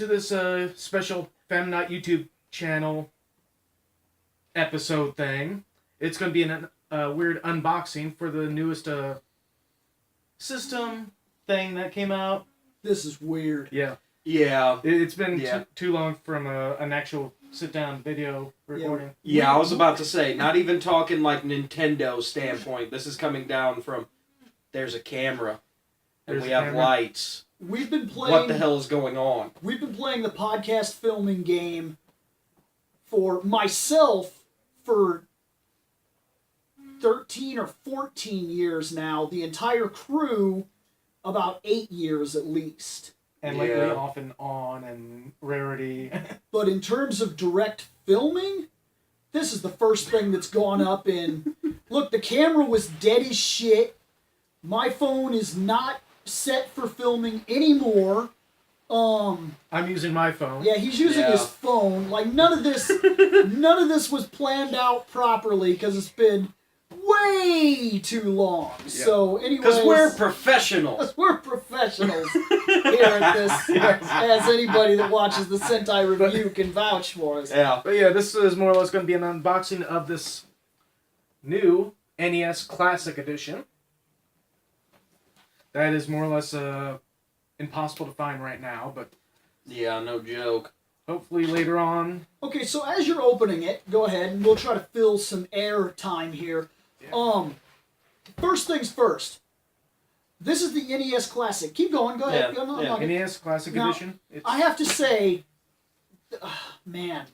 to this special Fandom YouTube channel episode thing. It's going to be a weird unboxing for the newest system thing that came out. This is weird. Yeah. Yeah. It's been too long from an actual sit-down video recording. Yeah, I was about to say, not even talking like Nintendo standpoint. This is coming down from, there's a camera, and we have lights. We've been playing... What the hell is going on? We've been playing the podcast filming game for myself for 13 or 14 years now. The entire crew, about 8 years at least. And lately off and on and rarity. But in terms of direct filming, this is the first thing that's gone up in... Look, the camera was dead as shit. My phone is not set for filming anymore. I'm using my phone. Yeah, he's using his phone. Like, none of this was planned out properly because it's been way too long. Yeah. So, anyways... Because we're professionals. We're professionals here at this, as anybody that watches the Sentai Review can vouch for us. Yeah. But yeah, this is more or less going to be an unboxing of this new NES Classic Edition. That is more or less impossible to find right now, but... Yeah, no joke. Hopefully later on. Okay, so as you're opening it, go ahead, and we'll try to fill some air time here. Yeah. First things first. This is the NES Classic. Keep going. Go ahead. Yeah. NES Classic Edition. I have to say, man,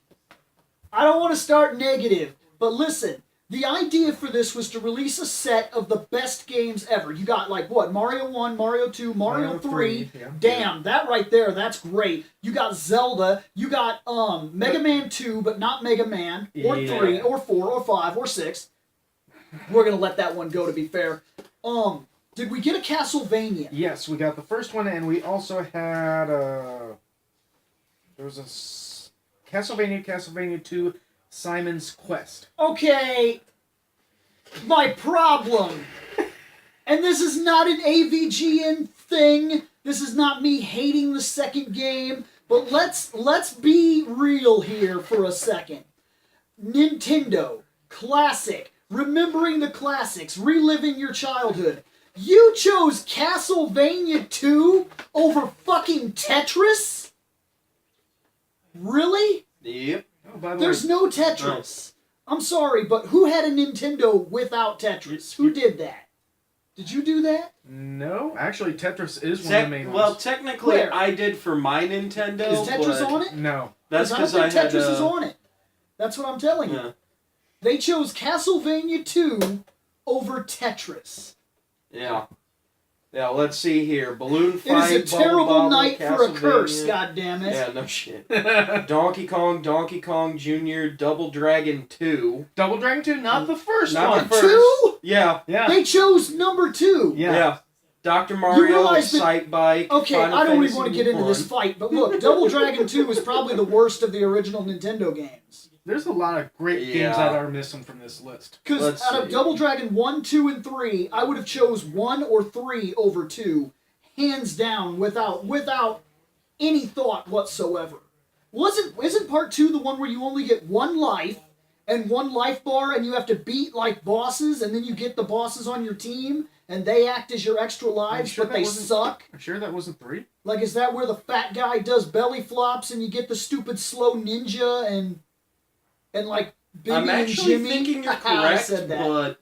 I don't want to start negative, but listen, the idea for this was to release a set of the best games ever. You got, like, what, Mario 1, Mario 2, Mario 3. Yeah. Damn, that right there, that's great. You got Zelda. You got Mega Man 2, but not Mega Man, or 3, or 4, or 5, or 6. We're going to let that one go, to be fair. Did we get a Castlevania? Yes, we got the first one, and we also had there was a Castlevania 2, Simon's Quest. Okay, my problem, and this is not an AVGN thing, this is not me hating the second game, but let's be real here for a second. Nintendo, classic, remembering the classics, reliving your childhood. You chose Castlevania 2 over fucking Tetris? Really? Yep. Oh, There's no Tetris. No. I'm sorry, but who had a Nintendo without Tetris? Who did that? Did you do that? No. Actually, Tetris is one of the main ones. Well, technically, I did for my Nintendo. Is Tetris on it? No. That's because I don't think had Tetris is on it. That's what I'm telling you. They chose Castlevania 2 over Tetris. Yeah. Yeah, let's see here. Balloon Fight, It is a terrible Bubble night for a curse, Castlevania. goddammit. Yeah, no shit. Donkey Kong Jr., Double Dragon 2. Double Dragon 2? Not the first Not one. the first. 2? Yeah. They chose number 2. Yeah. Dr. Mario, Excite Bike, okay, Final I don't Fantasy even want to get into this fight, but look, Double Dragon 2 is probably the worst of the original Nintendo games. There's a lot of great games that are missing from this list. Because out of Double Dragon 1, 2, and 3, I would have chose 1 or 3 over 2. Hands down, without any thought whatsoever. Isn't part 2 the one where you only get 1 life, and 1 life bar, and you have to beat, like, bosses, and then you get the bosses on your team, and they act as your extra lives, but they suck? I'm sure that wasn't 3. Like, is that where the fat guy does belly flops, and you get the stupid slow ninja, and like, Biggie I'm actually and Jimmy? thinking you're correct, but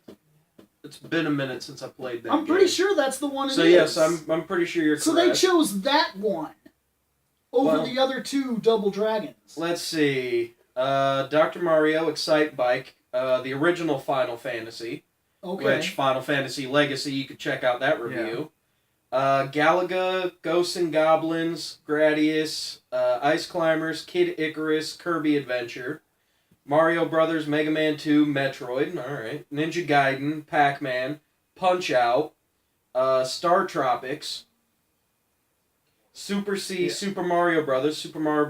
it's been a minute since I played that I'm pretty sure that's the one it is. So yes, I'm pretty sure you're correct. So they chose that one over the other 2 Double Dragons. Let's see. Dr. Mario, Excite Bike, the original Final Fantasy. Okay. Which, Final Fantasy Legacy, you could check out that review. Galaga, Ghosts and Goblins, Gradius, Ice Climbers, Kid Icarus, Kirby Adventure, Mario Brothers, Mega Man 2, Metroid, alright, Ninja Gaiden, Pac-Man, Punch-Out, Star Tropics, Super C, Super Mario Brothers 2, Super Mario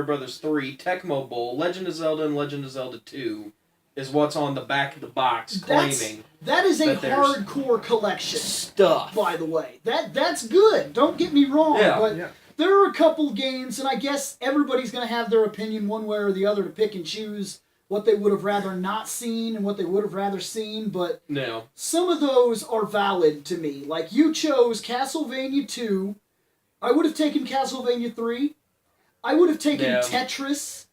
Brothers 3, Tecmo Bowl, Legend of Zelda, and Legend of Zelda 2 is what's on the back of the box claiming. That is a hardcore collection stuff. By the way. That's good. Don't get me wrong. Yeah. But there are a couple games, and I guess everybody's going to have their opinion one way or the other to pick and choose what they would have rather not seen and what they would have rather seen, but No. some of those are valid to me. Like, you chose Castlevania 2. I would have taken Castlevania 3. I would have taken Tetris.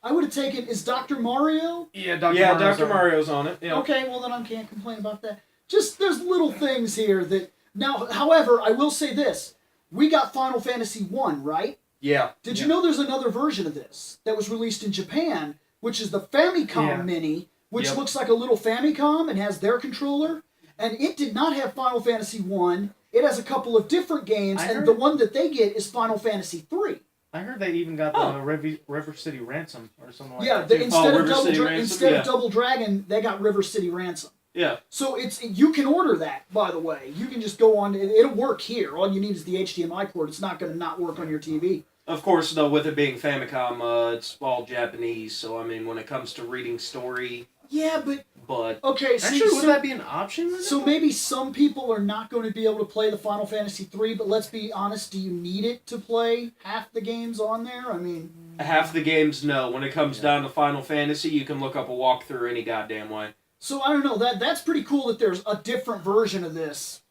I would have taken... Is Dr. Mario? Yeah, Dr. Mario's on it. Yeah. Okay, well then I can't complain about that. Just, there's little things here that... Now, however, I will say this. We got Final Fantasy 1, right? Yeah. Did you know there's another version of this that was released in Japan, which is the Famicom Mini, which looks like a little Famicom and has their controller? And it did not have Final Fantasy 1. It has a couple of different games, the one that they get is Final Fantasy 3. I heard they even got the River City Ransom or something like that. Yeah, instead of Double Dragon, they got River City Ransom. Yeah. So you can order that, by the way. You can just go on. It'll work here. All you need is the HDMI cord. It's not going to not work on your TV. Of course, though, with it being Famicom, it's all Japanese. So I mean, when it comes to reading story. Yeah, but okay. Actually, would that be an option? So maybe some people are not going to be able to play the Final Fantasy 3, but let's be honest. Do you need it to play half the games on there? I mean, half the games, no. When it comes down to Final Fantasy, you can look up a walkthrough any goddamn way. So I don't know. That's pretty cool that there's a different version of this.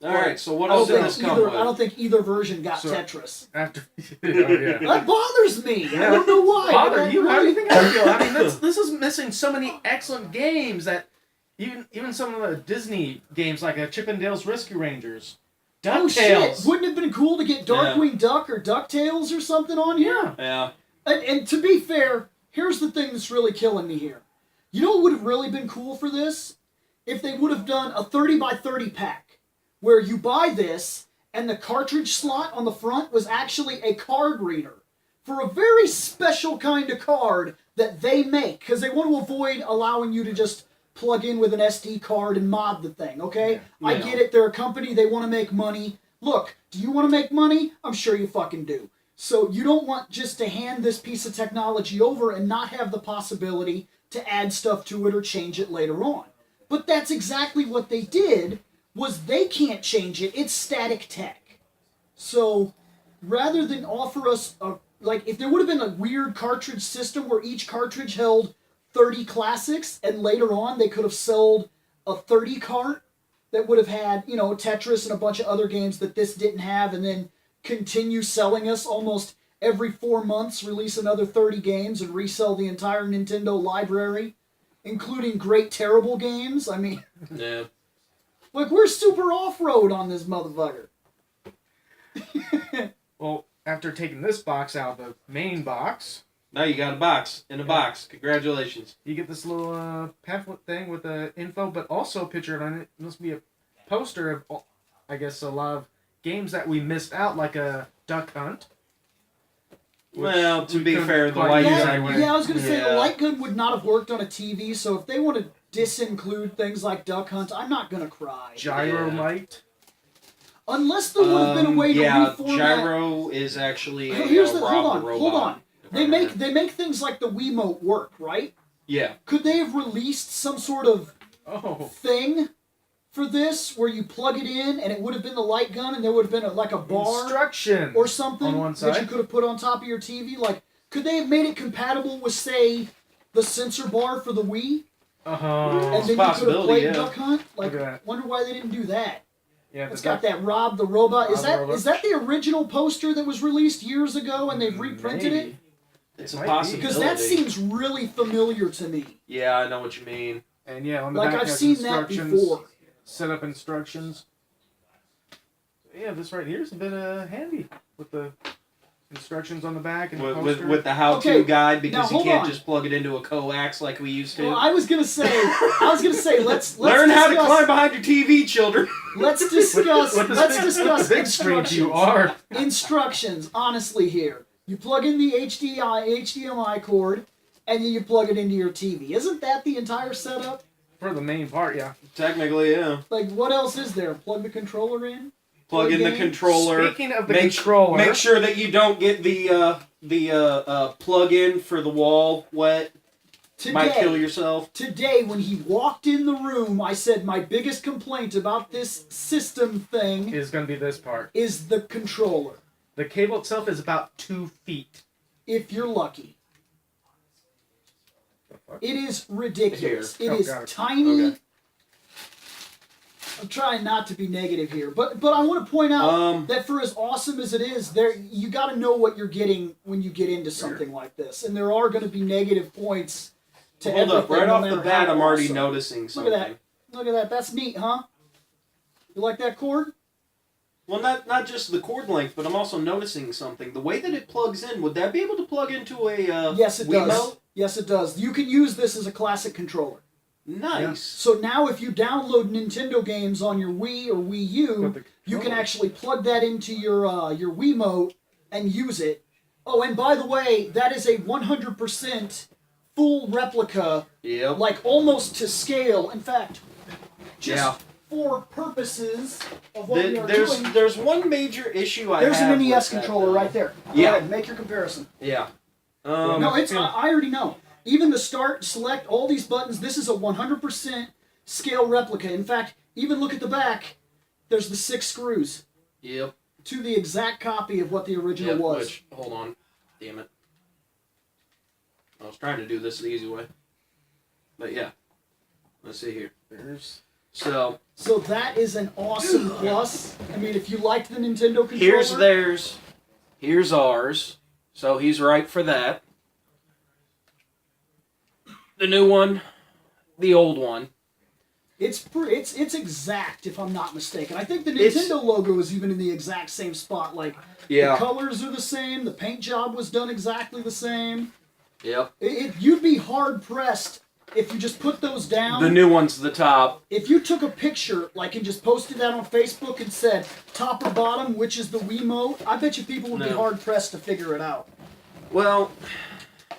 All right. So what else did this come with? I don't think either version got Tetris. After, that bothers me. I don't know why. Bother you? How do you think I feel? I mean, this is missing so many excellent games that even some of the Disney games like Chip 'n Dale's Rescue Rangers, DuckTales. Oh shit! Wouldn't it have been cool to get Darkwing Duck or DuckTales or something on here? Yeah. And to be fair, here's the thing that's really killing me here. You know what would have really been cool for this? If they would have done a 30 by 30 pack. Where you buy this, and the cartridge slot on the front was actually a card reader. For a very special kind of card that they make. Because they want to avoid allowing you to just plug in with an SD card and mod the thing, okay? Yeah. I get it, they're a company, they want to make money. Look, do you want to make money? I'm sure you fucking do. So you don't want just to hand this piece of technology over and not have the possibility to add stuff to it or change it later on. But that's exactly what they did, was they can't change it. It's static tech. So rather than offer us if there would have been a weird cartridge system where each cartridge held 30 classics and later on they could have sold a 30 cart that would have had, Tetris and a bunch of other games that this didn't have, and then continue selling us almost every 4 months, release another 30 games and resell the entire Nintendo library, including great terrible games. I mean, yeah. Like, we're super off-road on this motherfucker. Well, after taking this box out of the main box... Now you got a box. In a box. Congratulations. You get this little pamphlet thing with the info, but also pictured on it must be a poster of, I guess, a lot of games that we missed out, like a Duck Hunt. Well, to be fair, the light gun... Yeah, I was going to say, the light gun would not have worked on a TV, so if they want to disinclude things like Duck Hunt, I'm not going to cry. Gyro Light? Unless there would have been a way to reformat... Gyro is actually Hold on. They make things like the Wiimote work, right? Yeah. Could they have released some sort of thing for this where you plug it in and it would have been the light gun and there would have been a bar instruction or something on one side that you could have put on top of your TV? Like, could they have made it compatible with, say, the sensor bar for the Wii? And then you could have played Duck Hunt? Like, wonder why they didn't do that. Yeah, it's got that Rob the Robot. Is that the original poster that was released years ago and they've reprinted it? It's a possibility. Because that seems really familiar to me. Yeah, I know what you mean. And yeah, on the back I've seen that before. Setup instructions. Yeah, this right here is a bit handy with the instructions on the back and the poster. With the how-to guide, because you can't just plug it into a coax like we used to. Well, I was gonna say, let's learn how to climb behind your TV, children. Let's discuss big screen you are. Instructions, honestly, here. You plug in the HDMI cord, and then you plug it into your TV. Isn't that the entire setup? For the main part, yeah. Technically, yeah. Like, what else is there? Plug the controller in? Plug in the controller. Speaking of the controller... Make sure that you don't get the plug-in for the wall wet. Might kill yourself. Today, when he walked in the room, I said my biggest complaint about this system thing Is going to be this part. is the controller. The cable itself is about 2 feet. If you're lucky. It is ridiculous. Here. It is Got it. tiny. Okay. I'm trying not to be negative here, but I want to point out that for as awesome as it is, you got to know what you're getting when you get into something like this, and there are going to be negative points to Hold up, everything, right no off the matter bat, how I'm already awesome. noticing Look something. at that! Look at that! That's neat, huh? You like that cord? Well, not just the cord length, but I'm also noticing something. The way that it plugs in, would that be able to plug into a Yes, it does. Wiimote? Yes, it does. You can use this as a classic controller. Nice. So now if you download Nintendo games on your Wii or Wii U, you can actually plug that into your Wiimote and use it. Oh, and by the way, that is a 100% full replica, Yep. like almost to scale. In fact, just Yeah. for purposes of what we are There's doing, there's one major issue I there's have an NES with that, controller though. right there. Go Yeah. ahead, make your comparison. Yeah. No, it's I already know. Even the start, select, all these buttons, this is a 100% scale replica. In fact, even look at the back. There's the 6 screws Yep. to the exact copy of what the original Yep. was. Which, hold on. Damn it. I was trying to do this the easy way. But yeah. Let's see here. So So that is an awesome plus. I mean, if you liked the Nintendo controller, here's theirs. Here's ours. So he's right for that. The new one, the old one. it's exact, if I'm not mistaken. I think the It's- Nintendo logo is even in the exact same spot. Like, Yeah. the colors are the same, the paint job was done exactly the same. Yep. You'd be hard pressed if you just put those down. The new one's the top. If you took a picture, like, and just posted that on Facebook and said top or bottom, which is the Wiimote, I bet you people would be No. hard pressed to figure it out. Well,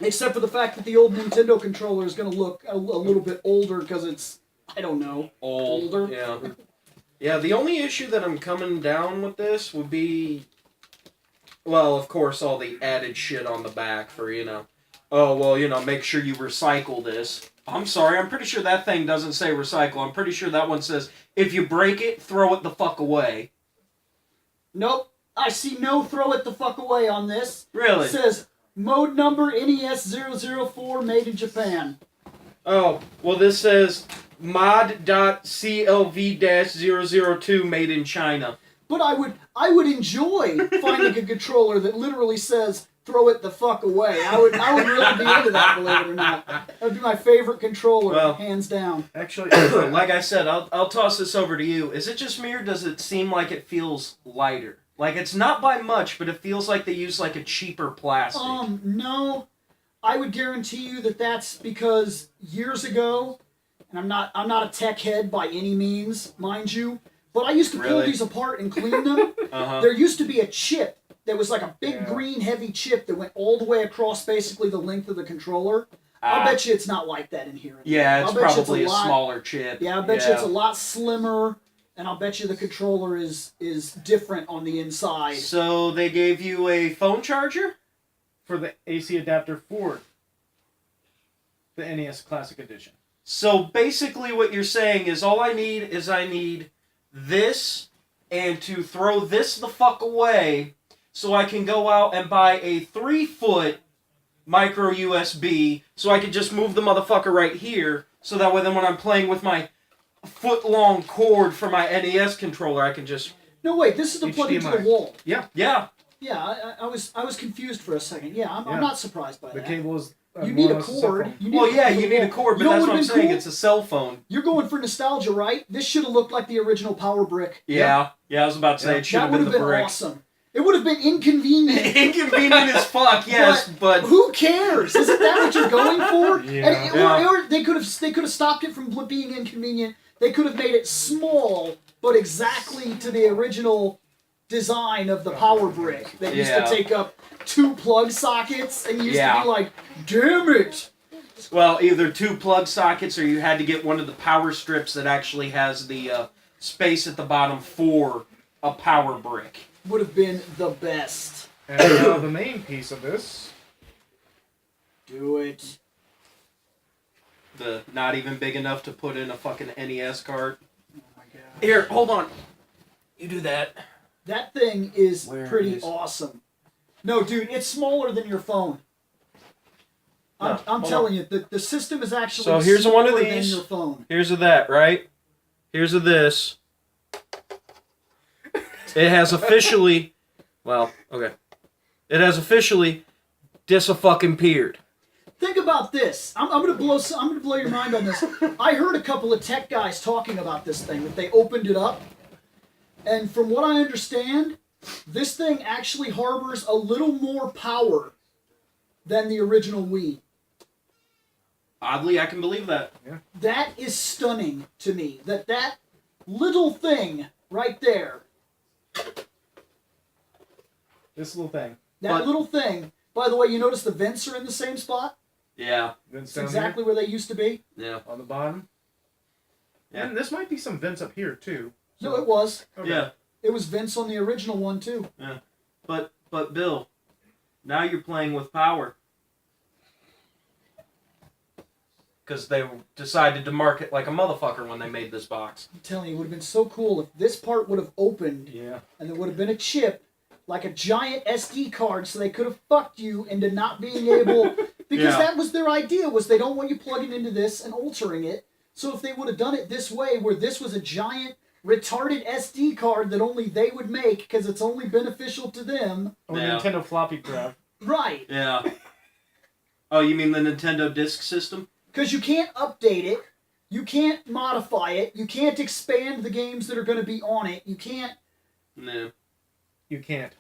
Except for the fact that the old Nintendo controller is going to look a little bit older because it's, I don't know, older. Yeah. Yeah, the only issue that I'm coming down with this would be, well, of course, all the added shit on the back for, oh, well, make sure you recycle this. I'm sorry, I'm pretty sure that thing doesn't say recycle. I'm pretty sure that one says, if you break it, throw it the fuck away. Nope. I see no throw it the fuck away on this. Really? It says mode number NES 004 made in Japan. Oh, well, this says mod.clv-002 made in China. But I would enjoy finding a controller that literally says throw it the fuck away. I would really be into that, believe it or not. That would be my favorite controller, Well, hands down. Actually, Like I said, I'll toss this over to you. Is it just me, or does it seem like it feels lighter? Like, it's not by much, but it feels like they use, like, a cheaper plastic. No. I would guarantee you that that's because years ago, and I'm not a tech head by any means, mind you, but I used to pull Really? these apart and clean them. Uh-huh. There used to be a chip that was like a big Yeah. green heavy chip that went all the way across basically the length of the controller. I'll bet you it's not like that in here. Yeah, it's I'll bet you probably a lot- smaller chip. Yeah, I bet you it's a lot slimmer, and I'll bet you the controller is different on the inside. So they gave you a phone charger? for the AC adapter for the NES Classic Edition. So basically what you're saying is I need this and to throw this the fuck away so I can go out and buy a 3-foot micro USB so I can just move the motherfucker right here so that way then when I'm playing with my foot-long cord for my NES controller I can just... No, wait, this is to plug into the HDMI. wall. Yeah. Yeah, I was confused for a second. Yeah, I'm Yeah. not surprised by The that. cable is. You need a more or less cell cord. phone. You need Well, a yeah, cord for you the need a wall. cord, but You know that's what what I'm would've been saying. cool? It's a cell phone. You're going for nostalgia, right? This should have looked like the original Power Brick. Yeah, I was about to say it should That have would been have the been brick. awesome. It would have been inconvenient. Inconvenient as fuck, yes, but Who cares? Isn't that what you're going for? Yeah. Or they could have stopped it from being inconvenient. They could have made it small, but exactly to the original design of the Power Brick that used to Yeah. take up 2 plug sockets, and you used to Yeah. be like, "Damn it!" well, either 2 plug sockets or you had to get one of the power strips that actually has the space at the bottom for a power brick. Would have been the best. And now the main piece of this. Do it. The not even big enough to put in a fucking NES cart. Oh my god. Here, hold on. You do that. That thing is Where pretty is- awesome. No, dude, it's smaller than your phone. I'm hold telling you, the system is actually So here's one of smaller these. than your phone. Here's a that, right? Here's a this. It has officially, well, okay. It has officially dis-a-fucking-peered. Think about this. I'm gonna blow your mind on this. I heard a couple of tech guys talking about this thing, that they opened it up, and from what I understand, this thing actually harbors a little more power than the original Wii. Oddly, I can believe that. That is stunning to me. That little thing right there, This little thing. that little thing. By the way, you notice the vents are in the same spot? Yeah. Vents It's down exactly where they used to be. Yeah. here on the bottom. Yeah. And this might be some vents up here too. No, it was. Okay. Yeah. It was vents on the original one too. But Bill, now you're playing with power. Because they decided to market like a motherfucker when they made this box. I'm telling you, it would have been so cool if this part would have opened Yeah. and there would have been a chip, like a giant SD card, so they could have fucked you into not being able... Because Yeah. that was their idea, was they don't want you plugging into this and altering it. So if they would have done it this way, where this was a giant, retarded SD card that only they would make, because it's only beneficial to them... Or Yeah. Nintendo floppy drive. Right. Yeah. Oh, you mean the Nintendo Disk System? Because you can't update it, you can't modify it, you can't expand the games that are going to be on it, you can't... No. You can't.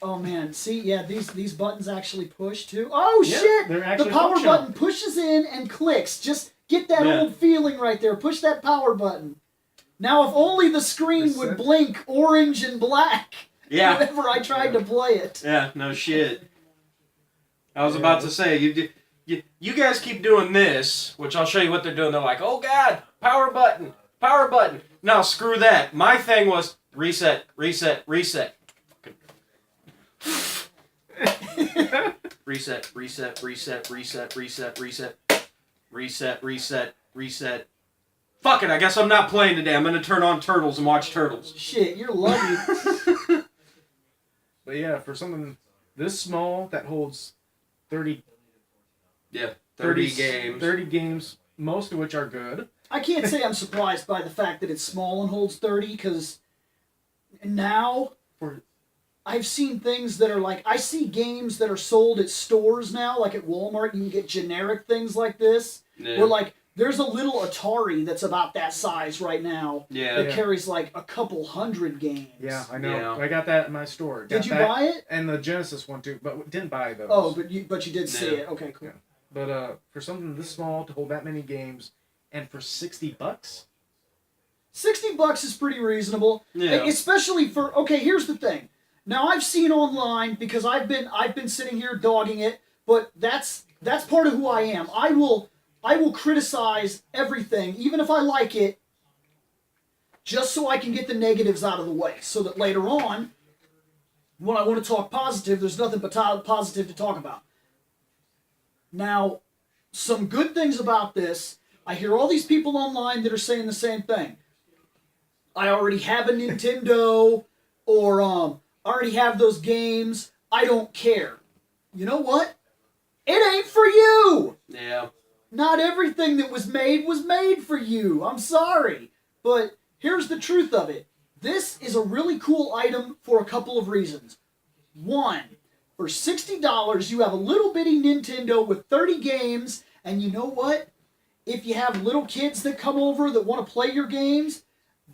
Oh man, see, yeah, these buttons actually push too. Oh Yeah, shit! they're The actually power functional. button pushes in and clicks. Just get that Yeah. old feeling right there. Push that power button. Now, if only the screen would Reset. blink orange and black Yeah. whenever I tried to play it. Yeah, no shit. I was about to say, you guys keep doing this, which I'll show you what they're doing. They're like, oh god, power button, power button. No, screw that. My thing was reset, reset, reset. Reset, reset, reset, reset, reset, reset, reset, reset, reset. Fuck it, I guess I'm not playing today. I'm gonna turn on Turtles and watch Turtles. Shit, you're lucky. But yeah, for something this small that holds 30 30 games. 30 games, most of which are good. I can't say I'm surprised by the fact that it's small and holds 30, because now For I've seen things that are like, I see games that are sold at stores now, like at Walmart, you can get generic things like this. Yeah. Where like, there's a little Atari that's about that size right now Yeah. that Yeah. carries like a couple hundred games. yeah, I know. Yeah. I got that in my store. Did Got you that buy it? And the Genesis one too, but didn't buy those. Oh, but you did see Yeah. it. Okay, cool. Yeah. But for something this small to hold that many games, and for $60, $60 is pretty reasonable. Yeah. Especially for, okay, here's the thing. Now I've seen online, because I've been sitting here dogging it, but that's part of who I am. I will criticize everything, even if I like it, just so I can get the negatives out of the way, so that later on, when I want to talk positive, there's nothing but positive to talk about. Now, some good things about this, I hear all these people online that are saying the same thing. I already have a Nintendo, or I already have those games, I don't care. You know what? It ain't for you! Yeah. Not everything that was made for you. I'm sorry. But here's the truth of it. This is a really cool item for a couple of reasons. One, for $60, you have a little bitty Nintendo with 30 games, and you know what? If you have little kids that come over that want to play your games,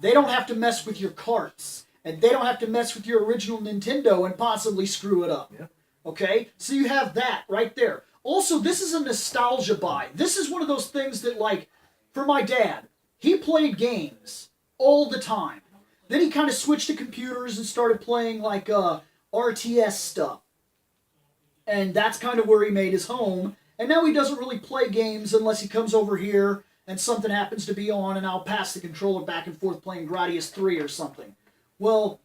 they don't have to mess with your carts. And they don't have to mess with your original Nintendo and possibly screw it up. Yeah. Okay? So you have that right there. Also, this is a nostalgia buy. This is one of those things that, like, for my dad, he played games all the time. Then he kind of switched to computers and started playing, like, RTS stuff. And that's kind of where he made his home. And now he doesn't really play games unless he comes over here and something happens to be on and I'll pass the controller back and forth playing Gradius 3 or something. Well,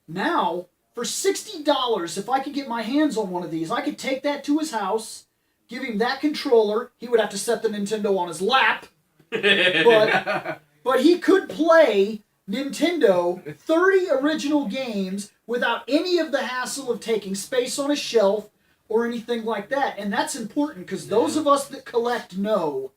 now, for $60, if I could get my hands on one of these, I could take that to his house, give him that controller. He would have to set the Nintendo on his lap. But he could play Nintendo 30 original games without any of the hassle of taking space on a shelf or anything like that. And that's important because those of us that collect know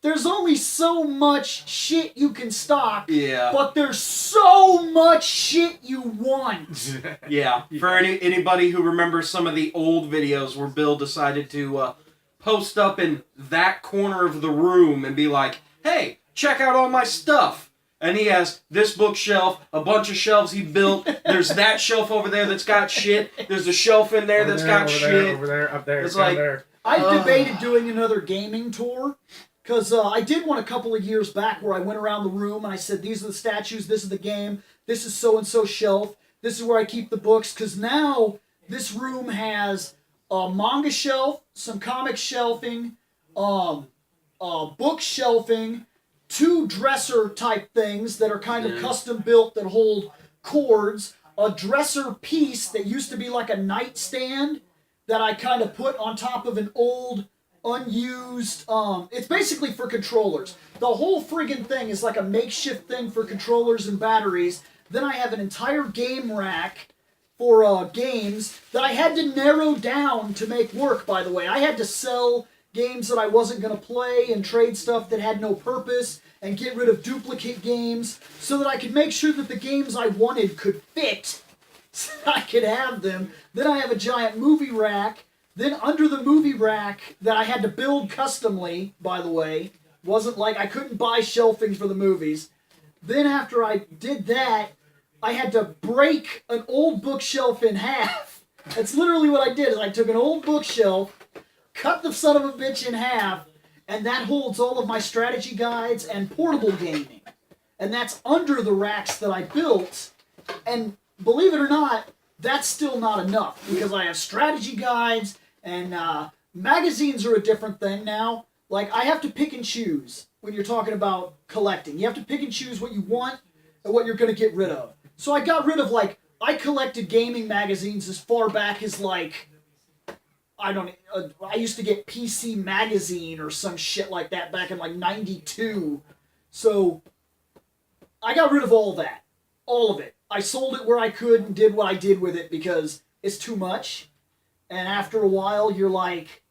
there's only so much shit you can stock, but there's so much shit you want. Yeah. For anybody who remembers some of the old videos where Bill decided to post up in that corner of the room and be like, hey, check out all my stuff. And he has this bookshelf, a bunch of shelves he built. There's that shelf over there that's got shit. There's a shelf in there that's got shit. Over there, up there, it's down like, there. I debated doing another gaming tour. Because I did one a couple of years back where I went around the room and I said, these are the statues, this is the game, this is so-and-so shelf, this is where I keep the books. Because now this room has a manga shelf, some comic shelving, book shelving, 2 dresser type things that are kind of custom built that hold cords, a dresser piece that used to be like a nightstand that I kind of put on top of an old unused, it's basically for controllers. The whole friggin' thing is like a makeshift thing for controllers and batteries. Then I have an entire game rack for games that I had to narrow down to make work, by the way. I had to sell games that I wasn't going to play and trade stuff that had no purpose and get rid of duplicate games so that I could make sure that the games I wanted could fit so I could have them. Then I have a giant movie rack. Then under the movie rack that I had to build customly, by the way, wasn't like I couldn't buy shelving for the movies. Then after I did that, I had to break an old bookshelf in half. That's literally what I did, is I took an old bookshelf, cut the son of a bitch in half, and that holds all of my strategy guides and portable gaming. And that's under the racks that I built. And believe it or not, that's still not enough, because I have strategy guides, and magazines are a different thing now. Like, I have to pick and choose when you're talking about collecting. You have to pick and choose what you want and what you're going to get rid of. So I got rid of, like, I collected gaming magazines as far back as, like, I used to get PC Magazine or some shit like that back in, like, 92. So I got rid of all that. All of it. I sold it where I could and did what I did with it because it's too much. And after a while, you're like,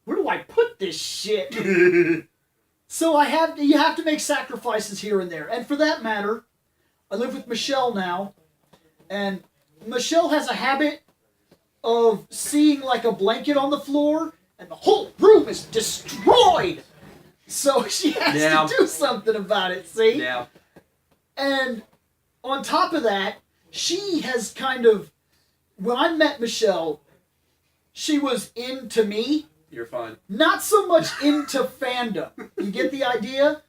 where do I put this shit? So you have to make sacrifices here and there. And for that matter, I live with Michelle now. And Michelle has a habit of seeing like a blanket on the floor and the whole room is destroyed. So she has to do something about it, see? Yeah. And on top of that, she has kind of, when I met Michelle, she was into me. You're fine. Not so much into fandom. You get the idea?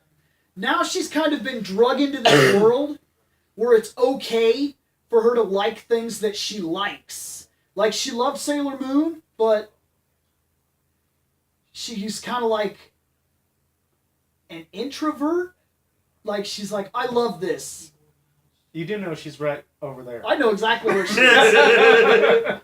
Now she's kind of been drug into this world where it's okay for her to like things that she likes. Like, she loves Sailor Moon, but she's kind of like an introvert. Like, she's like, I love this. You do know she's right over there. I know exactly where she is.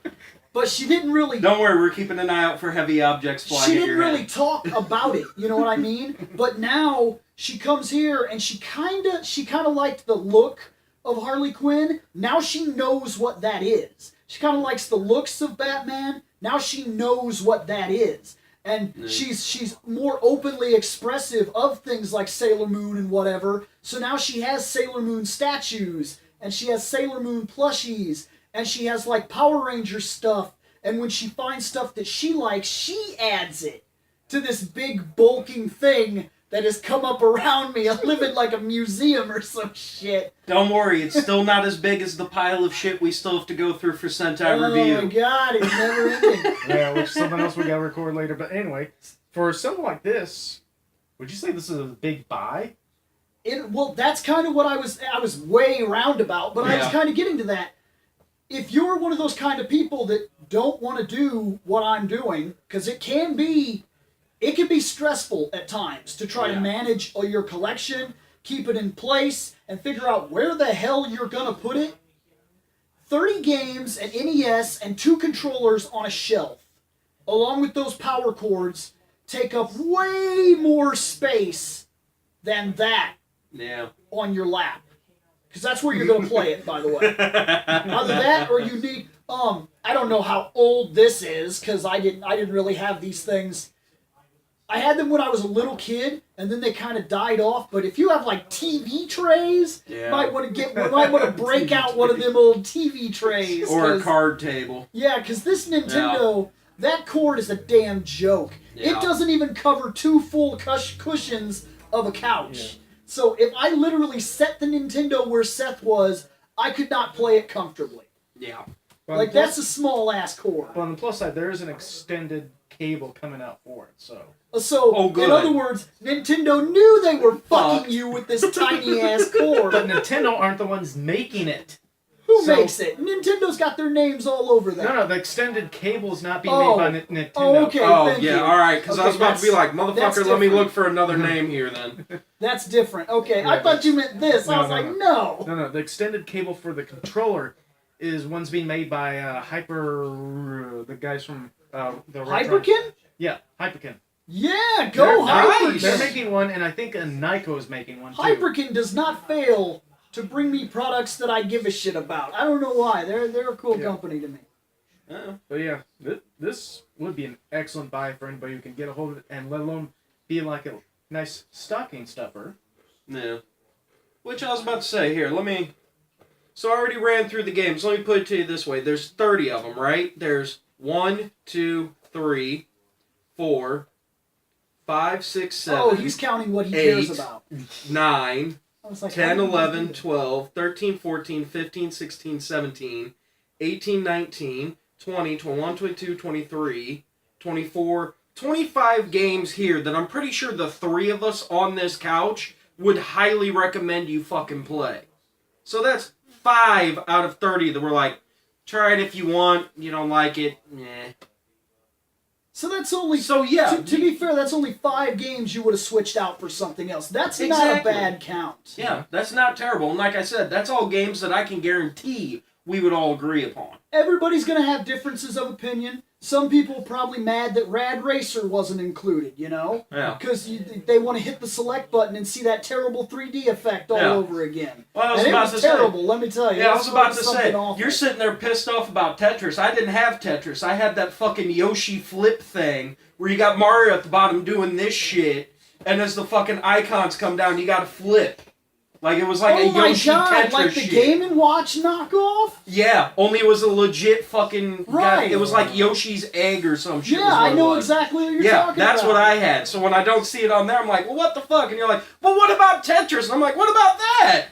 But she didn't really... Don't worry, we're keeping an eye out for heavy objects flying She at didn't your really head. talk about it, you know what I mean? But now she comes here and she kind of liked the look of Harley Quinn. Now she knows what that is. She kind of likes the looks of Batman. Now she knows what that is. And she's more openly expressive of things like Sailor Moon and whatever. So now she has Sailor Moon statues, and she has Sailor Moon plushies, and she has like Power Ranger stuff. And when she finds stuff that she likes, she adds it to this big bulking thing that has come up around me. I live in like a museum or some shit. Don't worry, it's still not as big as the pile of shit we still have to go through for Sentai Review. Oh my god, it's never ending. Yeah, which is something else we gotta record later. But anyway, for something like this, would you say this is a big buy? Well, that's kind of what I was way roundabout, but I was kind of getting to that. If you're one of those kind of people that don't want to do what I'm doing, because it can be stressful at times to try to manage your collection, keep it in place, and figure out where the hell you're going to put it. 30 games, an NES, and 2 controllers on a shelf. along with those power cords, take up way more space than that Yeah. on your lap. Because that's where you're going to play it, by the way. Either that or you need... I don't know how old this is, because I didn't really have these things. I had them when I was a little kid, and then they kind of died off. But if you have like TV trays, Yeah. might want to break out one of them old TV trays. Or a card table. Yeah, because this Nintendo, that cord is a damn joke. Yeah. It doesn't even cover 2 full cushions of a couch. Yeah. So if I literally set the Nintendo where Seth was, I could not play it comfortably. Yeah. Like, that's a small-ass cord. But on the plus side, there is an extended cable coming out for it, so... So, in other words, Nintendo knew they were fucking you with this tiny-ass cord. But Nintendo aren't the ones making it. Who makes it? Nintendo's got their names all over that. No, the extended cable's not being made by Nintendo. Oh, okay, thank you. Alright, because I was about to be like, motherfucker, let me look for another name here then. That's different. Okay, yeah, I thought you meant this. I was like, no. No, the extended cable for the controller is one's being made by the guys from the Hyperkin? Yeah, Hyperkin. Yeah, go Hyperkin! They're making one, and I think Nyko is making one too. Hyperkin does not fail to bring me products that I give a shit about. I don't know why. They're a cool company to me. But yeah, this would be an excellent buy for anybody who can get a hold of it, and let alone be like a nice stocking stuffer. Yeah. Which I was about to say, here, So I already ran through the games. Let me put it to you this way. There's 30 of them, right? There's 1, 2, 3, 4, 5, 6, 7. Oh, he's counting what he 8, cares about. 9, like, 10, 11, 12, 13, 14, 15, 16, 17, 18, 19, 20, 21, 22, 23, 24, 25 games here that I'm pretty sure the 3 of us on this couch would highly recommend you fucking play. So that's 5 out of 30 that we're like, try it if you want, you don't like it, nah. So that's only... So yeah. To be fair, that's only 5 games you would have switched out for something else. That's not a bad count. Yeah, that's not terrible. And like I said, that's all games that I can guarantee we would all agree upon. Everybody's going to have differences of opinion. Some people are probably mad that Rad Racer wasn't included, you know? Yeah. Because they want to hit the select button and see that terrible 3D effect all over again. Well, I was about to say, terrible, let me tell you. Yeah, I was about to say, awful. You're sitting there pissed off about Tetris. I didn't have Tetris. I had that fucking Yoshi flip thing where you got Mario at the bottom doing this shit, and as the fucking icons come down, you gotta flip. Like, it was like a Yoshi Tetris like the shit. Game & Watch knockoff? Yeah, only it was a legit fucking... Right. It was like Yoshi's egg or some shit. Yeah, I know exactly what you're talking about. Yeah, that's what I had. So when I don't see it on there, I'm like, well, what the fuck? And you're like, well, what about Tetris? And I'm like, what about that?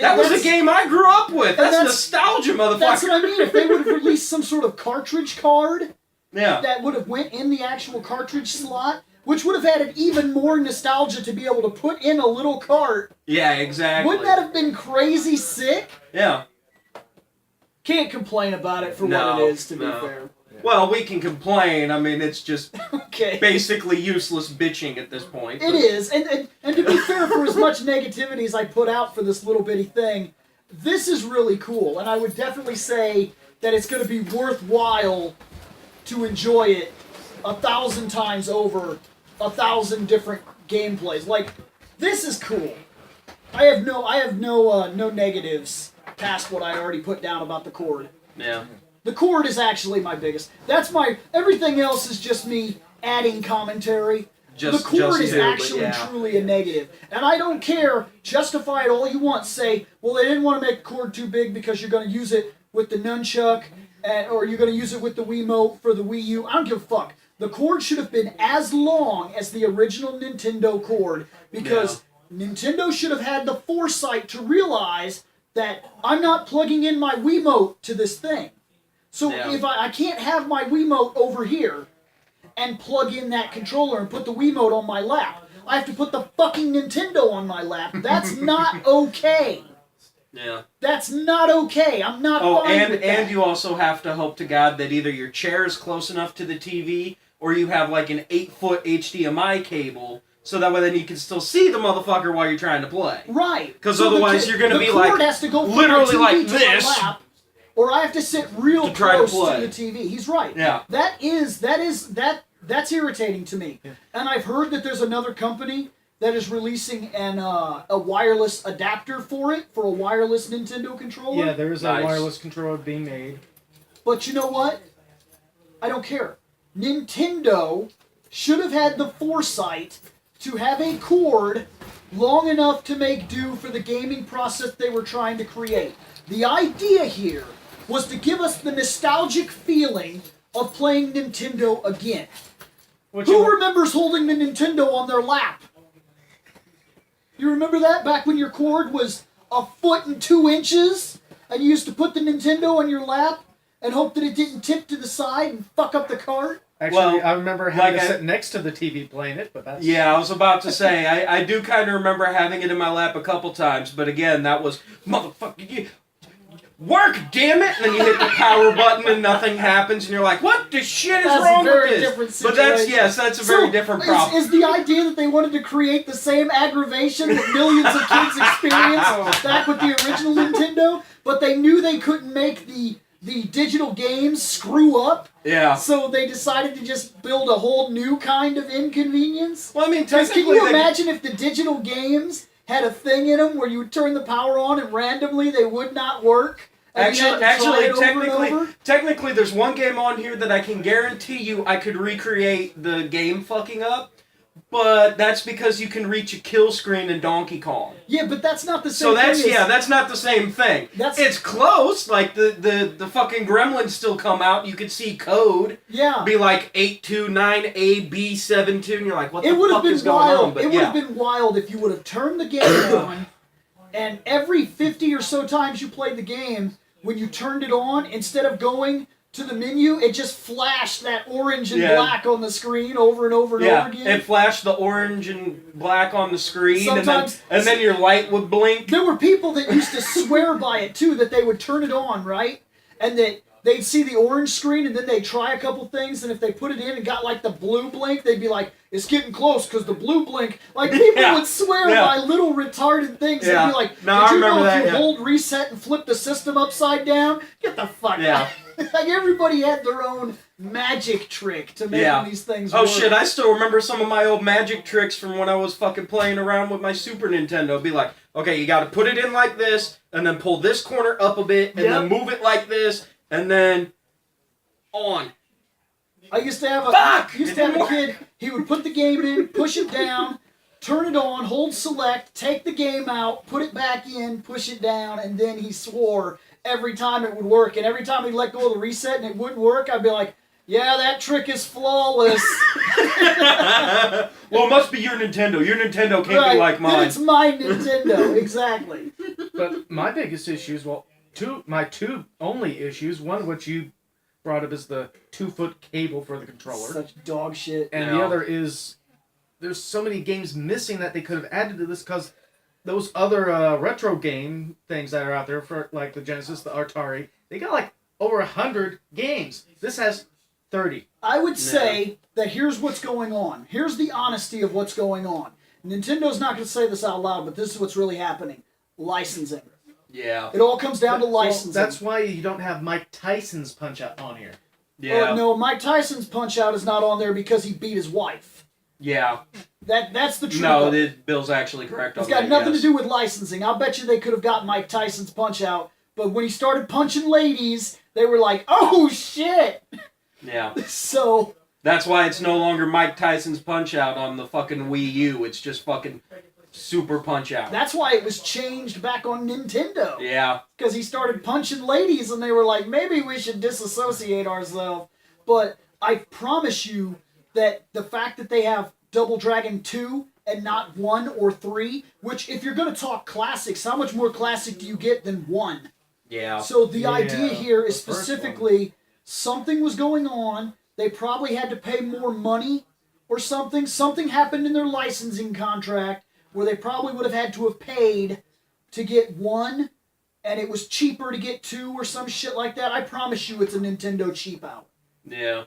That was a game I grew up with. That's nostalgia, motherfucker. That's what I mean. If they would have released some sort of cartridge card that would have went in the actual cartridge slot... Which would have added even more nostalgia to be able to put in a little cart. Yeah, exactly. Wouldn't that have been crazy sick? Yeah. Can't complain about it for what it is, to be fair. Well, we can complain. I mean, it's just okay. basically useless bitching at this point. It is. And to be fair, for as much negativity as I put out for this little bitty thing, this is really cool. And I would definitely say that it's going to be worthwhile to enjoy it 1,000 times over 1,000 different gameplays. Like, this is cool. I have no negatives past what I already put down about the cord. Yeah. The cord is actually my biggest. Everything else is just me adding commentary. The cord is actually truly a negative. And I don't care. Justify it all you want. Say, well, they didn't want to make the cord too big because you're going to use it with the nunchuck, or you're going to use it with the Wiimote for the Wii U. I don't give a fuck. The cord should have been as long as the original Nintendo cord, because Nintendo should have had the foresight to realize that I'm not plugging in my Wiimote to this thing. So if I can't have my Wiimote over here and plug in that controller and put the Wiimote on my lap, I have to put the fucking Nintendo on my lap. That's not okay. Yeah. That's not okay. I'm not fine with that. And you also have to hope to God that either your chair is close enough to the TV or you have like an 8-foot HDMI cable, so that way then you can still see the motherfucker while you're trying to play. Right. Because otherwise you're going to be like, has to go literally like this. Lap, or I have to sit real To try to close play. to the TV. He's right. Yeah. That's irritating to me. Yeah. And I've heard that there's another company that is releasing a wireless adapter for it, for a wireless Nintendo controller. Yeah, there is Nice. a wireless controller being made. But you know what? I don't care. Nintendo should have had the foresight to have a cord long enough to make do for the gaming process they were trying to create. The idea here was to give us the nostalgic feeling of playing Nintendo again. Who remembers holding the Nintendo on their lap? You remember that back when your cord was 1.2 feet and you used to put the Nintendo on your lap and hope that it didn't tip to the side and fuck up the cart? Actually, Well, I remember having like to sit next to the TV playing it, but that's... Yeah, I was about to say, I do kind of remember having it in my lap a couple times, but again, that was, motherfucker, you work, damn it! And then you hit the power button and nothing happens, and you're like, what the shit is That's a wrong very with this? different But that's, situation. yes, that's a very different problem. Is the idea that they wanted to create the same aggravation that millions of kids experienced back with the original Nintendo, but they knew they couldn't make the digital games screw up, Yeah. so they decided to just build a whole new kind of inconvenience? Well, I mean, Because can technically, you imagine if the digital games had a thing in them where you would turn the power on and randomly they would not work? And you had to try Actually, it over and over? technically, there's one game on here that I can guarantee you I could recreate the game fucking up, but that's because you can reach a kill screen in Donkey Kong. Yeah, but that's not the same So that's, thing as... that's not the same thing. It's close, like the fucking gremlins still come out, you could see code, Yeah. be like 829AB72, and you're like, what the It would have fuck been is going on? wild. But It would have been wild if you would have turned the game on, and every 50 or so times you played the game, when you turned it on, instead of going to the menu, it just flashed that orange and black on the screen over and over and over again. it flashed the orange and black on the screen, Sometimes- and then your light would blink. There were people that used to swear by it too, that they would turn it on, right? And that they'd see the orange screen and then they'd try a couple things, and if they put it in and got like the blue blink, they'd be like, it's getting close because the blue blink. Like people would swear by little retarded things. Yeah. They'd be like, No, did I you remember know if that, you yeah. hold reset and flip the system upside down? Get the fuck out. Like everybody had their own magic trick to make these things Oh work. shit, I still remember some of my old magic tricks from when I was fucking playing around with my Super Nintendo. It'd be like, okay, you gotta put it in like this, and then pull this corner up a bit, and then move it like this, and then on. I used to have Fuck! a kid, he would put the game in, push it down, turn it on, hold select, take the game out, put it back in, push it down, and then he swore every time it would work. And every time he'd let go of the reset and it wouldn't work, I'd be like, yeah, that trick is flawless. Well, it must be your Nintendo. Your Nintendo can't be like Then mine. it's my Nintendo, exactly. But my biggest issues, my two only issues, one of which you brought up is the 2-foot cable for the controller. Such dog shit. And the other is, there's so many games missing that they could have added to this, because those other retro game things that are out there, for like the Genesis, the Atari, they got like over 100 games. This has 30. I would say that here's what's going on. Here's the honesty of what's going on. Nintendo's not going to say this out loud, but this is what's really happening. Licensing. Yeah. It all comes down to licensing. Well, that's why you don't have Mike Tyson's Punch-Out on here. Yeah. No, Mike Tyson's Punch-Out is not on there because he beat his wife. Yeah. That's the truth. No, of it. Bill's actually correct on It's that. got nothing to do with licensing. I'll bet you they could have got Mike Tyson's Punch-Out, but when he started punching ladies, they were like, oh shit! Yeah. So... That's why it's no longer Mike Tyson's Punch-Out on the fucking Wii U. It's just fucking Super Punch-Out. That's why it was changed back on Nintendo. Yeah. Because he started punching ladies and they were like, maybe we should disassociate ourselves. But I promise you that the fact that they have Double Dragon 2 and not 1 or 3, which if you're going to talk classics, how much more classic do you get than 1? Yeah. So the idea here is the first specifically something was going on. They probably had to pay more money or something. Something happened in their licensing contract where they probably would have had to have paid to get 1, and it was cheaper to get 2 or some shit like that. I promise you it's a Nintendo cheap out. Yeah.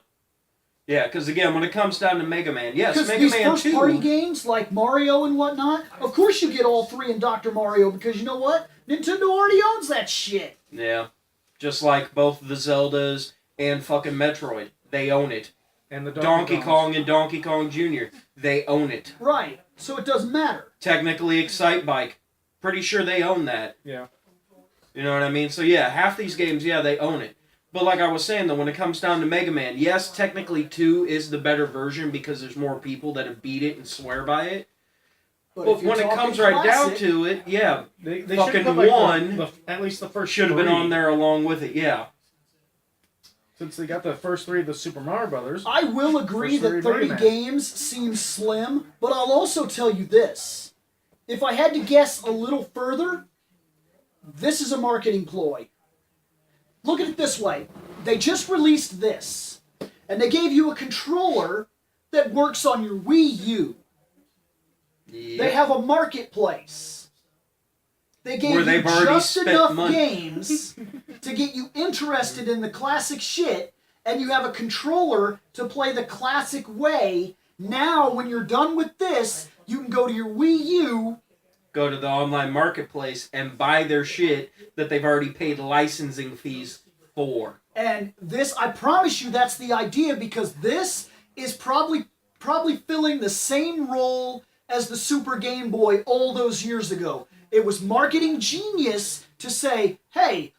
Yeah, because again, when it comes down to Mega Man, yes, Because Mega these Man 2. first-party games like Mario and whatnot, of course you get all 3 in Dr. Mario because you know what? Nintendo already owns that shit. Yeah. Just like both the Zeldas and fucking Metroid. They own it. And the Donkey Kong and Donkey Kong Jr. They own it. Right. So it doesn't matter. Technically, Excite Bike. Pretty sure they own that. Yeah. You know what I mean? So yeah, half these games, yeah, they own it. But like I was saying, though, when it comes down to Mega Man, yes, technically 2 is the better version because there's more people that have beat it and swear by it. But if you're when it talking comes right down classic, to it, yeah, They fucking should put, like, one at least the first should have been 3. on there along with it, yeah. Since they got the first 3 of the Super Mario Brothers. I will agree First that 3 30 Mega Man. games seems slim, but I'll also tell you this. If I had to guess a little further, this is a marketing ploy. Look at it this way. They just released this, and they gave you a controller that works on your Wii U. Yep. They have a marketplace. They gave Where you they've already just spent enough money. games to get you interested in the classic shit, and you have a controller to play the classic way. Now, when you're done with this, you can go to your Wii U. Go to the online marketplace and buy their shit that they've already paid licensing fees for. And this, I promise you, that's the idea, because this is probably filling the same role as the Super Game Boy all those years ago. It was marketing genius to say, hey,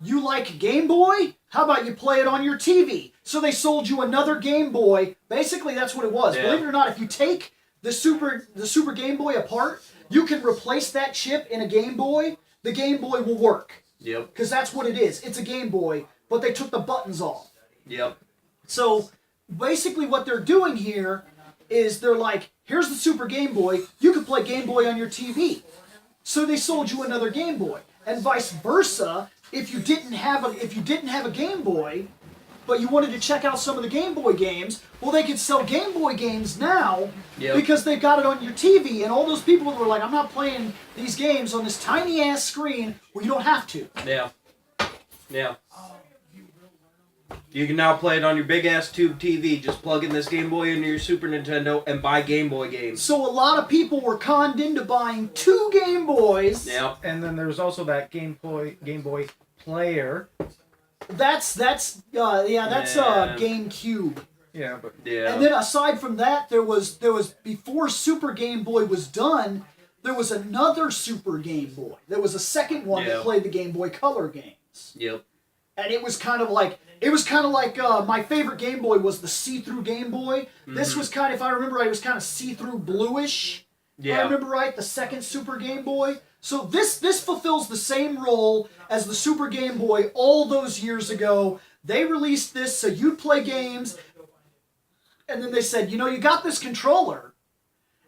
you like Game Boy? How about you play it on your TV? So they sold you another Game Boy. Basically, that's what it was. Yeah. Believe it or not, if you take the Super Game Boy apart, you can replace that chip in a Game Boy. The Game Boy will work. Yep. Because that's what it is. It's a Game Boy, but they took the buttons off. Yep. So basically what they're doing here is they're like, here's the Super Game Boy. You can play Game Boy on your TV. So they sold you another Game Boy. And vice versa, if you didn't have a Game Boy, but you wanted to check out some of the Game Boy games, well, they could sell Game Boy games now because they've got it on your TV. And all those people who were like, I'm not playing these games on this tiny ass screen, well, you don't have to. Yeah. Yeah. You can now play it on your big ass tube TV. Just plug in this Game Boy into your Super Nintendo and buy Game Boy games. So a lot of people were conned into buying 2 Game Boys. Yeah. And then there's also that Game Boy Player. That's GameCube. Yeah, but Yeah. And then aside from that, there was before Super Game Boy was done, there was another Super Game Boy. There was a second one that played the Game Boy Color games. Yep. And it was kind of like my favorite Game Boy was the see-through Game Boy. Mm-hmm. This was kind of, if I remember right, it was kind of see-through bluish. If I remember right, the second Super Game Boy. So this fulfills the same role as the Super Game Boy all those years ago. They released this so you'd play games, and then they said, you know, you got this controller,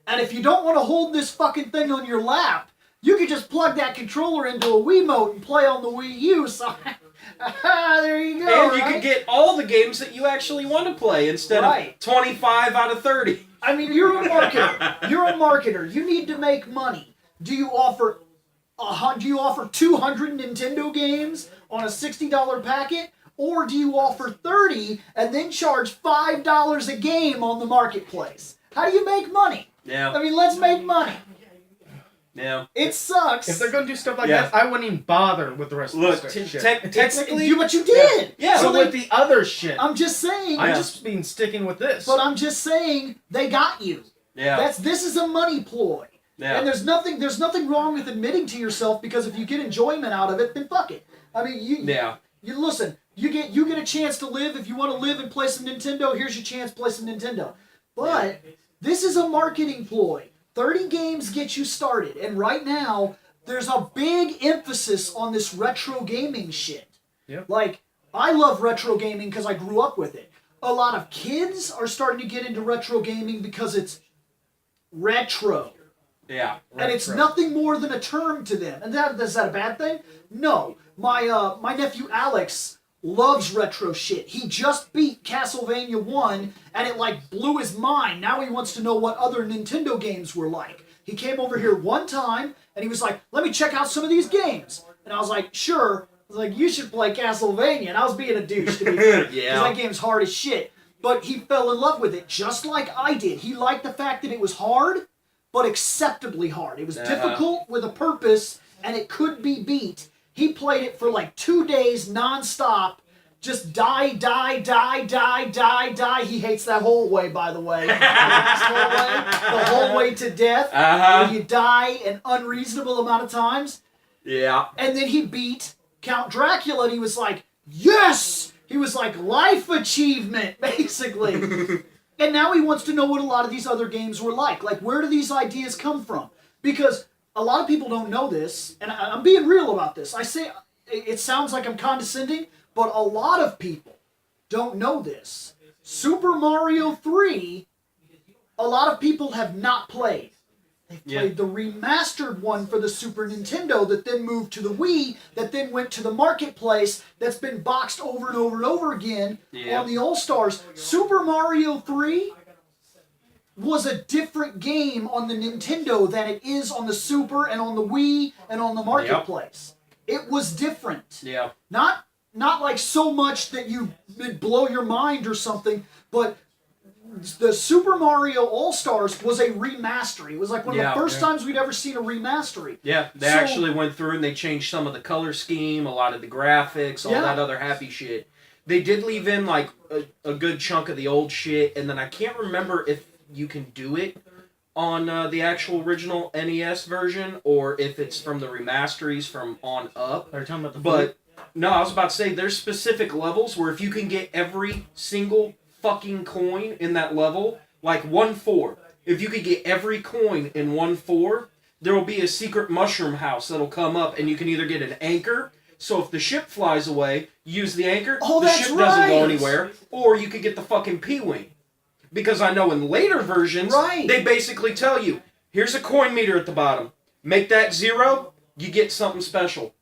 and if you don't want to hold this fucking thing on your lap, you could just plug that controller into a Wiimote and play on the Wii U. So there you go. And you can get all the games that you actually want to play instead of 25 out of 30. I mean, you're a marketer. You're a marketer. You need to make money. Do you offer 200 Nintendo games on a $60 packet? Or do you offer 30 and then charge $5 a game on the marketplace? How do you make money? Yeah. I mean, let's make money. Yeah. It sucks. if they're going to do stuff like that, I wouldn't even bother with the rest Look, of the shit. technically... But you did. Yeah. So So with the other shit, I'm just saying. I'm just been sticking with this. But I'm just saying they got you. Yeah. This is a money ploy. Yeah. And there's nothing wrong with admitting to yourself, because if you get enjoyment out of it, then fuck it. I mean, you listen. You get a chance to live. If you want to live and play some Nintendo, here's your chance. Play some Nintendo. But this is a marketing ploy. 30 games get you started, and right now there's a big emphasis on this retro gaming shit. Yep. Like, I love retro gaming because I grew up with it. A lot of kids are starting to get into retro gaming because it's retro. Yeah. And it's nothing more than a term to them. And is that a bad thing? No. My nephew Alex loves retro shit. He just beat Castlevania 1, and it like blew his mind. Now he wants to know what other Nintendo games were like. He came over here one time, and he was like, let me check out some of these games. And I was like, sure. I was like, you should play Castlevania. And I was being a douche, to be fair. Because that game's hard as shit. But he fell in love with it, just like I did. He liked the fact that it was hard, but acceptably hard. It was difficult with a purpose, and it could be beat. He played it for like 2 days nonstop. Just die. He hates that hallway, by the way. The hallway to death, where you die an unreasonable amount of times. Yeah. And then he beat Count Dracula, and he was like, yes! He was like, life achievement, basically. And now he wants to know what a lot of these other games were like. Like, where do these ideas come from? Because a lot of people don't know this, and I'm being real about this. I say, it sounds like I'm condescending, but a lot of people don't know this. Super Mario 3, a lot of people have not played. They've played the remastered one for the Super Nintendo that then moved to the Wii, that then went to the marketplace, that's been boxed over and over and over again on the All-Stars. Super Mario 3 was a different game on the Nintendo than it is on the Super and on the Wii and on the marketplace. It was different. Yeah. Not like so much that it'd blow your mind or something, but the Super Mario All-Stars was a remastery. It was like one of the first times we'd ever seen a remastery. Yeah, they actually went through and they changed some of the color scheme, a lot of the graphics, all that other happy shit. They did leave in like a good chunk of the old shit, and then I can't remember if you can do it on the actual original NES version or if it's from the remasteries from on up. Are you talking about the But no, I was about to say there's specific levels where if you can get every single fucking coin in that level, like 1-4. If you could get every coin in 1-4, there will be a secret mushroom house that'll come up, and you can either get an anchor, so if the ship flies away, you use the anchor, the ship doesn't go anywhere, or you could get the fucking P-Wing. Because I know in later versions, they basically tell you, here's a coin meter at the bottom. Make that 0, you get something special.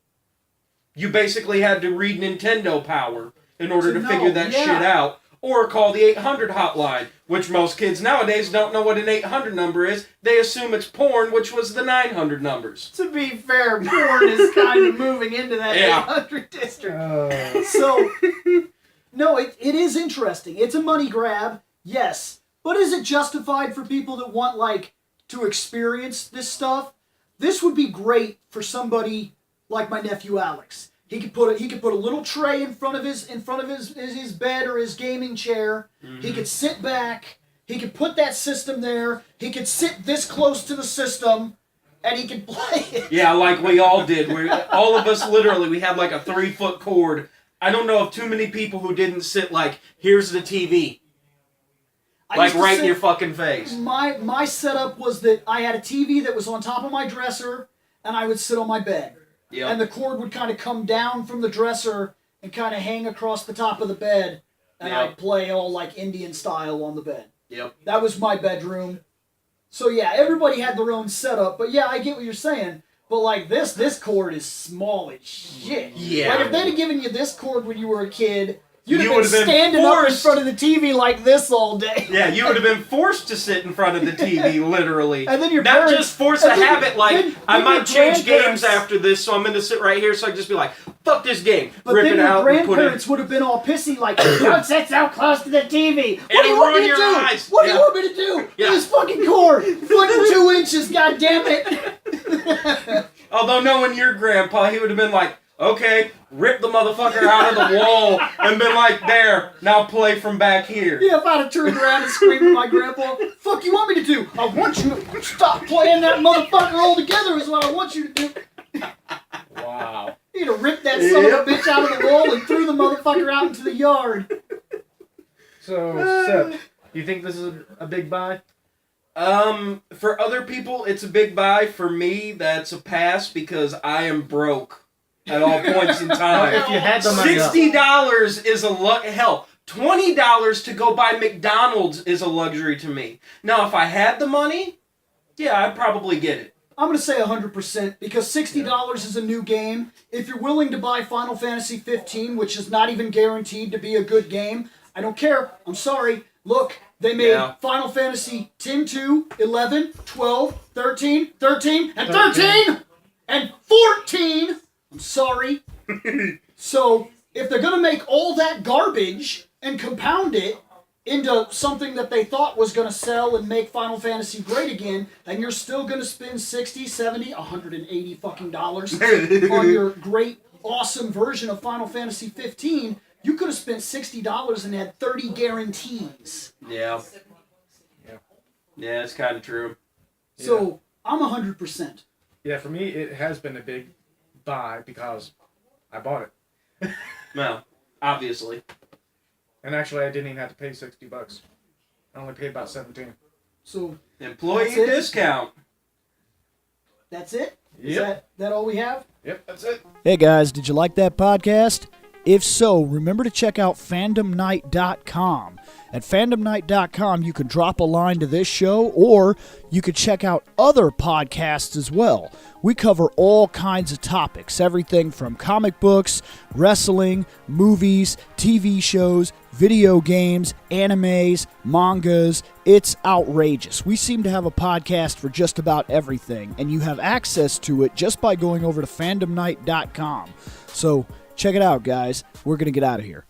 You basically had to read Nintendo Power in order to figure that shit out. Or call the 800 hotline, which most kids nowadays don't know what an 800 number is. They assume it's porn, which was the 900 numbers. To be fair, porn is kind of moving into that 800 district. So, no, it is interesting. It's a money grab, yes. But is it justified for people that want, like, to experience this stuff? This would be great for somebody like my nephew Alex. He could put a little tray in front of his bed or his gaming chair. Mm-hmm. He could sit back. He could put that system there. He could sit this close to the system, and he could play it. Yeah, like we all did. All of us literally, we had like a 3-foot cord. I don't know of too many people who didn't sit like, here's the TV. Like right in your fucking face. My setup was that I had a TV that was on top of my dresser, and I would sit on my bed. Yep. And the cord would kind of come down from the dresser and kind of hang across the top of the bed, and I'd play all like Indian style on the bed. Yep. That was my bedroom. So yeah, everybody had their own setup, but yeah, I get what you're saying. But like this cord is small as shit. Yeah. Like if they'd have given you this cord when you were a kid, you'd have been standing up in front of the TV like this all day. Yeah, you would have been forced to sit in front of the TV, literally. And then your parents... Not just force a habit, like, I might change games after this, so I'm going to sit right here, so I can just be like, fuck this game. But rip it out and put it... But then your grandparents would have been all pissy, like, don't sit so close to the TV. What do you want me to do? What do you want me to do? This fucking cord. Fucking 2 inches, goddammit. Although knowing your grandpa, he would have been like, okay, rip the motherfucker out of the wall and been like, there, now play from back here. Yeah, if I'd have turned around and screamed at my grandpa, fuck you want me to do? I want you to stop playing that motherfucker altogether is what I want you to do. Wow. He'd have ripped that son of a bitch out of the wall and threw the motherfucker out into the yard. So, Seth, you think this is a big buy? For other people, it's a big buy. For me, that's a pass because I am broke. At all points in time. If you had the money, $60 is a hell. $20 to go buy McDonald's is a luxury to me. Now, if I had the money, yeah, I'd probably get it. I'm gonna say 100% because $60 is a new game. If you're willing to buy Final Fantasy 15, which is not even guaranteed to be a good game, I don't care. I'm sorry. Look, they made Final Fantasy 10, 2, 11, 12, 13, 13, and 13, and 14. I'm sorry. So, if they're going to make all that garbage and compound it into something that they thought was going to sell and make Final Fantasy great again, and you're still going to spend 60, 70, 180 fucking dollars on your great, awesome version of Final Fantasy 15, you could have spent $60 and had 30 guarantees. Yeah. Yeah, it's kind of true. So, I'm 100%. Yeah, for me, it has been a big buy because I bought it. Well, obviously. And actually, I didn't even have to pay $60. I only paid about 17. So, Employee That's it? discount. that's it? Is Yep. that all we have? Yep, that's it. Hey guys, did you like that podcast? If so, remember to check out fandomnight.com. At fandomnight.com, you can drop a line to this show, or you could check out other podcasts as well. We cover all kinds of topics, everything from comic books, wrestling, movies, TV shows, video games, animes, mangas. It's outrageous. We seem to have a podcast for just about everything, and you have access to it just by going over to fandomnight.com. So check it out, guys. We're going to get out of here.